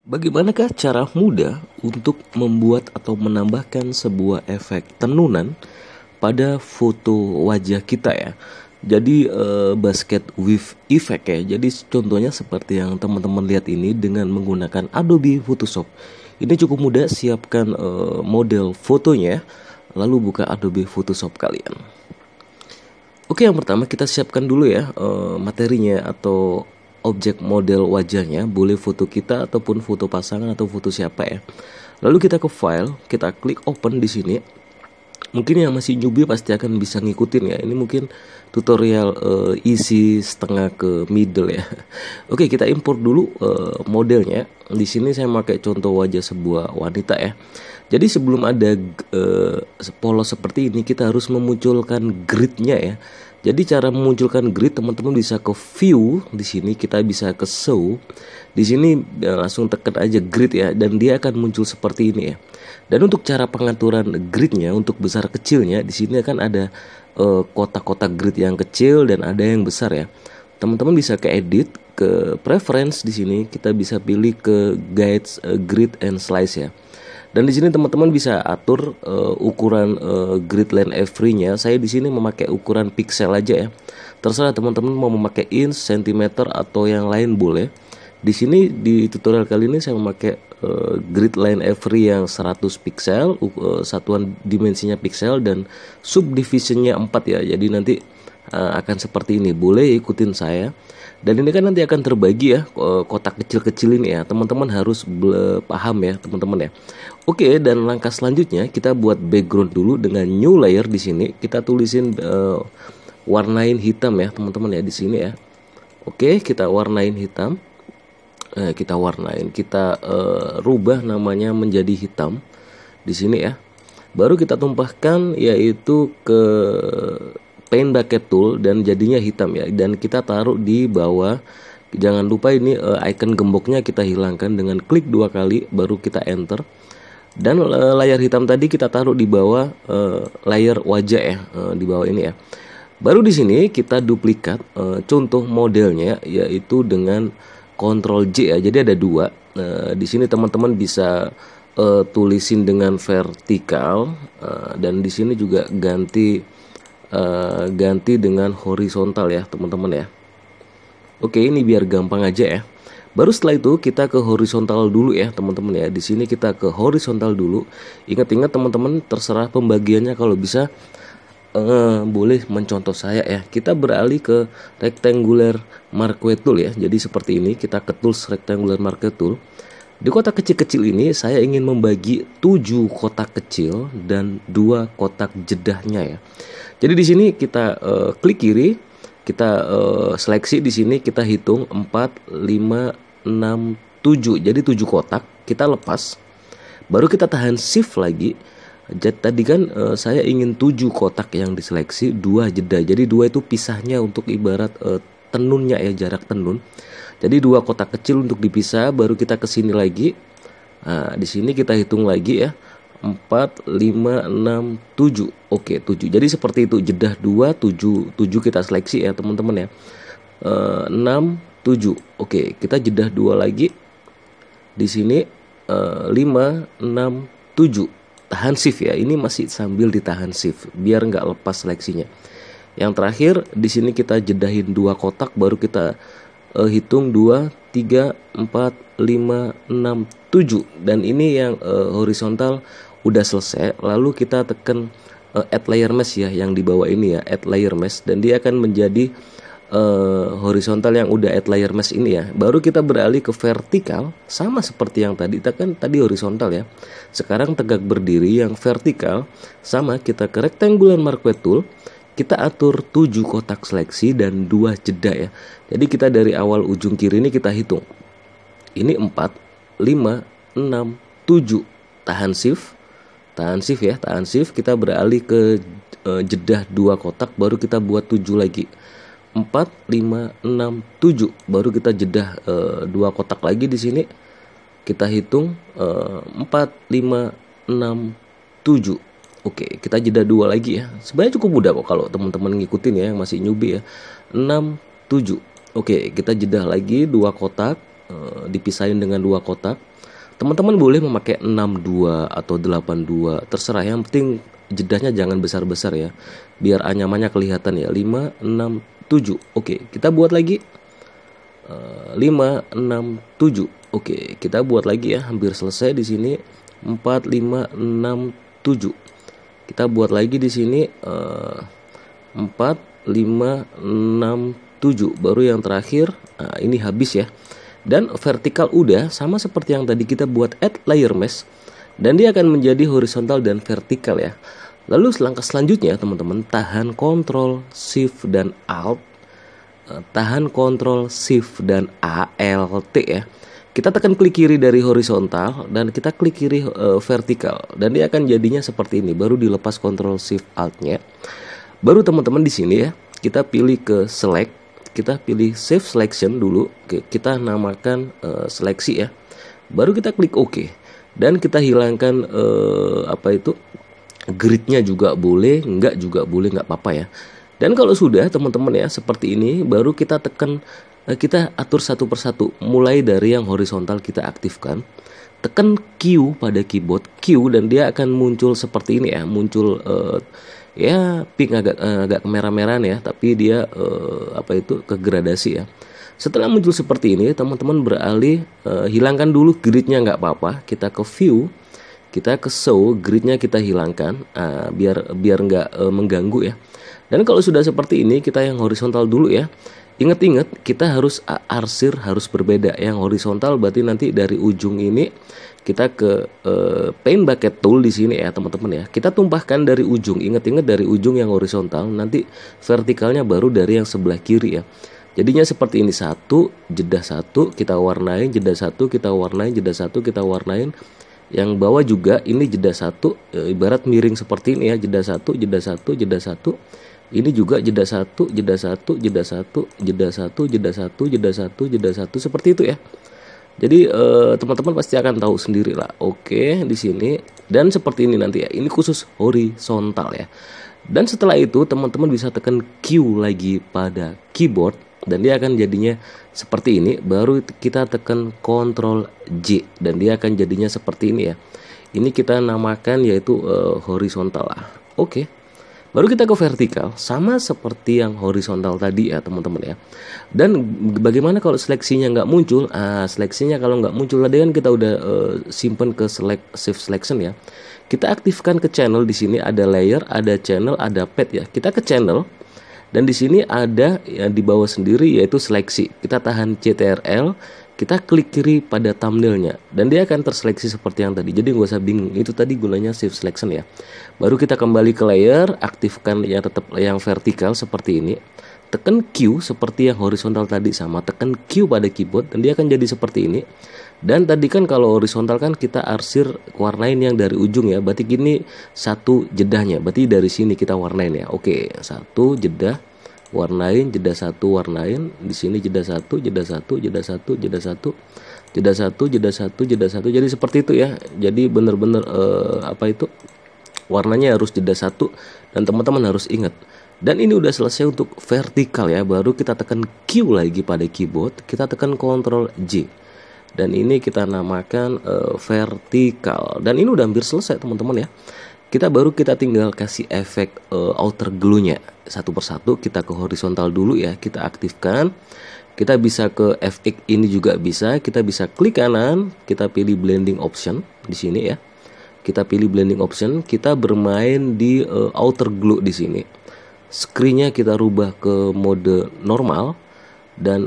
Bagaimanakah cara mudah untuk membuat atau menambahkan sebuah efek tenunan pada foto wajah kita ya? Jadi basket with effect ya. Jadi contohnya seperti yang teman-teman lihat ini dengan menggunakan Adobe Photoshop. Ini cukup mudah, siapkan model fotonya, lalu buka Adobe Photoshop kalian. Oke, yang pertama kita siapkan dulu ya materinya atau objek model wajahnya, boleh foto kita ataupun foto pasangan atau foto siapa ya. Lalu kita ke file, kita klik open di sini. Mungkin yang masih newbie pasti akan bisa ngikutin ya. Ini mungkin tutorial isi setengah ke middle ya. Oke, kita import dulu modelnya. Di sini saya pakai contoh wajah sebuah wanita ya. Jadi sebelum ada polos seperti ini, kita harus memunculkan gridnya ya. Jadi cara memunculkan grid, teman-teman bisa ke view, di sini kita bisa ke show. Di sini langsung tekan aja grid ya, dan dia akan muncul seperti ini ya. Dan untuk cara pengaturan gridnya, untuk besar kecilnya, di sini akan ada kotak-kotak grid yang kecil dan ada yang besar ya. Teman-teman bisa ke edit, ke preference, di sini kita bisa pilih ke guides, grid and slice ya. Dan di sini teman-teman bisa atur ukuran grid line every-nya. Saya di sini memakai ukuran pixel aja ya. Terserah teman-teman mau memakai inch, centimeter atau yang lain boleh. Di sini di tutorial kali ini saya memakai grid line every yang 100 pixel, satuan dimensinya pixel dan subdivisionnya 4 ya. Jadi nanti akan seperti ini. Boleh ikutin saya. Dan ini kan nanti akan terbagi ya kotak kecil-kecil ini ya. Teman-teman harus paham ya teman-teman ya. Oke, dan langkah selanjutnya kita buat background dulu dengan new layer di sini. Kita tulisin warnain hitam ya teman-teman ya di sini ya. Oke, kita warnain hitam. Kita rubah namanya menjadi hitam di sini ya. Baru kita tumpahkan yaitu ke paint bucket tool dan jadinya hitam ya, dan kita taruh di bawah. Jangan lupa ini icon gemboknya kita hilangkan dengan klik 2 kali baru kita enter. Dan layar hitam tadi kita taruh di bawah layer wajah ya, di bawah ini ya. Baru di sini kita duplikat contoh modelnya yaitu dengan Ctrl J ya. Jadi ada 2. Di sini teman-teman bisa tulisin dengan vertikal dan di sini juga ganti dengan horizontal ya teman-teman ya. Oke, ini biar gampang aja ya. Baru setelah itu kita ke horizontal dulu ya teman-teman ya. Di sini kita ke horizontal dulu. Ingat-ingat teman-teman, terserah pembagiannya, kalau bisa boleh mencontoh saya ya. Kita beralih ke rectangular marquee tool ya. Jadi seperti ini, kita ke tools rectangular marquee tool. Di kotak kecil-kecil ini saya ingin membagi 7 kotak kecil dan 2 kotak jedahnya ya. Jadi di sini kita klik kiri, kita seleksi di sini, kita hitung 4, 5, 6, 7. Jadi 7 kotak, kita lepas. Baru kita tahan shift lagi. Jadi tadi kan saya ingin 7 kotak yang diseleksi, 2 jeda. Jadi 2 itu pisahnya untuk ibarat tenunnya ya, jarak tenun. Jadi 2 kotak kecil untuk dipisah, baru kita ke sini lagi. Nah, di sini kita hitung lagi ya. 4, 5, 6, 7. Oke, 7. Jadi seperti itu, jedah 2, 7 kita seleksi ya teman-teman ya. 6, 7. Oke, kita jedah 2 lagi. Di sini 5, 6, 7. Tahan shift ya. Ini masih sambil ditahan shift biar nggak lepas seleksinya. Yang terakhir di sini kita jedahin 2 kotak, baru kita hitung 2, 3, 4, 5, 6, 7. Dan ini yang horizontal udah selesai. Lalu kita tekan add layer mesh ya, yang di bawah ini ya, add layer mesh, dan dia akan menjadi horizontal yang udah add layer mesh ini ya. Baru kita beralih ke vertikal, sama seperti yang tadi. Kita kan tadi horizontal ya, sekarang tegak berdiri. Yang vertikal sama, kita ke rectangular marquee tool, kita atur 7 kotak seleksi dan 2 jeda ya. Jadi kita dari awal ujung kiri ini kita hitung. Ini 4, 5, 6, 7. Tahan shift ya, tahan shift. Kita beralih ke jedah 2 kotak, baru kita buat 7 lagi. 4, 5, 6, 7. Baru kita jedah 2 kotak lagi di sini. Kita hitung 4, 5, 6, 7. Oke, kita jeda 2 lagi ya. Sebenarnya cukup mudah kok kalau teman-teman ngikutin ya, yang masih newbie ya. 6, 7. Oke, kita jeda lagi 2 kotak. dipisahin dengan 2 kotak. Teman-teman boleh memakai 62 atau 82, terserah, yang penting jedahnya jangan besar-besar ya, biar anyamannya kelihatan ya. 5, 6, 7. Oke, kita buat lagi. 5, 6, 7. Oke, kita buat lagi ya, hampir selesai di sini. 4, 5, 6, 7. Kita buat lagi di sini 4, 5, 6, 7. Baru yang terakhir. Nah, ini habis ya. Dan vertikal udah, sama seperti yang tadi kita buat add layer mesh, dan dia akan menjadi horizontal dan vertikal ya. Lalu langkah selanjutnya teman-teman, tahan Ctrl Shift dan Alt, tahan Ctrl Shift dan Alt ya. Kita tekan klik kiri dari horizontal dan kita klik kiri vertikal, dan dia akan jadinya seperti ini. Baru dilepas Ctrl Shift Alt-nya. Baru teman-teman di sini ya, kita pilih ke select. Kita pilih save selection dulu. Oke, kita namakan seleksi ya. Baru kita klik OK. Dan kita hilangkan gridnya juga boleh, enggak juga boleh, enggak apa-apa ya. Dan kalau sudah teman-teman ya seperti ini, baru kita tekan, kita atur satu persatu. Mulai dari yang horizontal kita aktifkan. Tekan Q pada keyboard Q, dan dia akan muncul seperti ini ya. Muncul ya pink, agak kemerah-merahan ya, tapi dia kegradasi ya. Setelah muncul seperti ini, teman-teman beralih, hilangkan dulu gridnya, nggak apa-apa. Kita ke view, kita ke show, gridnya kita hilangkan, biar nggak mengganggu ya. Dan kalau sudah seperti ini, kita yang horizontal dulu ya. Ingat-ingat, kita harus arsir harus berbeda. Yang horizontal berarti nanti dari ujung ini kita ke paint bucket tool di sini ya teman-teman ya. Kita tumpahkan dari ujung. Ingat-ingat dari ujung yang horizontal, nanti vertikalnya baru dari yang sebelah kiri ya. Jadinya seperti ini, 1 jeda 1 kita warnain, jeda 1 kita warnain, jeda 1 kita warnain. Yang bawah juga ini jeda 1, ibarat miring seperti ini ya, jeda 1, jeda 1, jeda 1. Ini juga jeda 1, jeda 1, jeda 1, jeda 1, jeda 1, jeda 1, jeda 1, seperti itu ya. Jadi teman-teman pasti akan tahu sendiri lah. Oke, di sini dan seperti ini nanti ya. Ini khusus horizontal ya. Dan setelah itu teman-teman bisa tekan Q lagi pada keyboard, dan dia akan jadinya seperti ini. Baru kita tekan Ctrl J, dan dia akan jadinya seperti ini ya. Ini kita namakan yaitu horizontal lah. Oke. Baru kita ke vertikal, sama seperti yang horizontal tadi ya teman-teman ya. Dan bagaimana kalau seleksinya nggak muncul? Seleksinya kalau nggak muncul, tadi kan kita udah simpen ke save selection ya. Kita aktifkan ke channel, di sini ada layer, ada channel, ada pad ya. Kita ke channel, dan di sini ada yang di bawah sendiri yaitu seleksi. Kita tahan CTRL, kita klik kiri pada thumbnailnya, dan dia akan terseleksi seperti yang tadi. Jadi nggak usah bingung, itu tadi gunanya save selection ya. Baru kita kembali ke layer, aktifkan yang tetap yang vertikal seperti ini. Tekan Q seperti yang horizontal tadi, sama tekan Q pada keyboard, dan dia akan jadi seperti ini. Dan tadi kan kalau horizontal kan kita arsir warnain yang dari ujung ya. Berarti gini 1 jedahnya. Berarti dari sini kita warnain ya. Oke, 1 jedah warnain, jeda 1 warnain, di sini jeda 1, jeda 1, jeda 1, jeda 1, jeda 1, jeda 1, jeda 1. Jadi seperti itu ya. Jadi bener-bener warnanya harus jeda 1, dan teman-teman harus ingat. Dan ini udah selesai untuk vertikal ya. Baru kita tekan Q lagi pada keyboard, kita tekan Ctrl J, dan ini kita namakan vertikal. Dan ini udah hampir selesai teman-teman ya. Kita tinggal kasih efek outer glue-nya satu persatu. Kita ke horizontal dulu ya, kita aktifkan. Kita bisa ke FX ini juga bisa. Kita bisa klik kanan, kita pilih blending option di sini ya. Kita pilih blending option, kita bermain di outer glue di sini. Screen-nya kita rubah ke mode normal, dan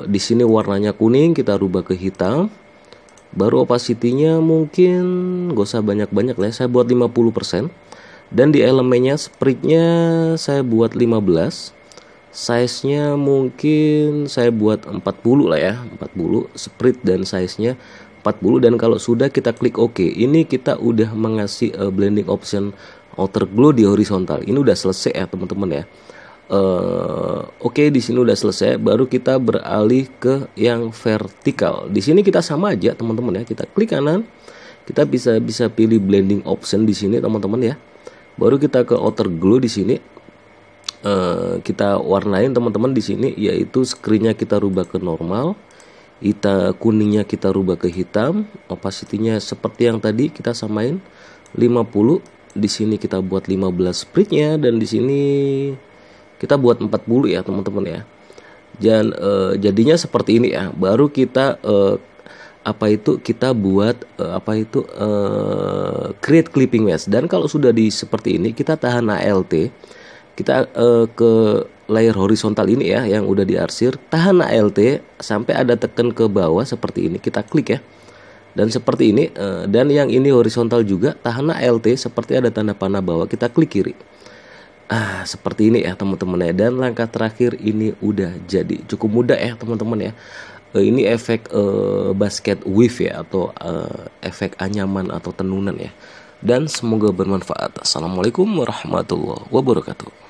di sini warnanya kuning, kita rubah ke hitam. Baru opacity-nya mungkin gak usah banyak-banyak lah, saya buat 50%. Dan di elemennya sprite-nya saya buat 15. Size-nya mungkin saya buat 40 lah ya, 40 sprite dan size-nya 40. Dan kalau sudah kita klik OK, ini kita udah mengasih blending option outer glue di horizontal. Ini udah selesai ya teman-teman ya. Oke, di sini udah selesai. Baru kita beralih ke yang vertikal. Di sini kita sama aja teman-teman ya. Kita klik kanan, kita bisa pilih blending option di sini teman-teman ya. Baru kita ke outer glue di sini. Kita warnain teman-teman di sini, yaitu screen-nya kita rubah ke normal. Kita kuningnya kita rubah ke hitam, opacity-nya seperti yang tadi kita samain 50. Di sini kita buat 15 spread-nya, dan di sini kita buat 40 ya teman-teman ya. Dan jadinya seperti ini ya. Baru kita kita buat create clipping mesh. Dan kalau sudah di seperti ini, kita tahan ALT, kita ke layer horizontal ini ya yang udah diarsir, tahan ALT sampai ada tekan ke bawah seperti ini, kita klik ya. Dan seperti ini, dan yang ini horizontal juga, tahan ALT seperti ada tanda panah bawah, kita klik kiri. Seperti ini ya teman-teman ya. Dan langkah terakhir ini udah jadi. Cukup mudah ya teman-teman ya. Ini efek basket weave ya, atau efek anyaman atau tenunan ya. Dan semoga bermanfaat. Assalamualaikum warahmatullahi wabarakatuh.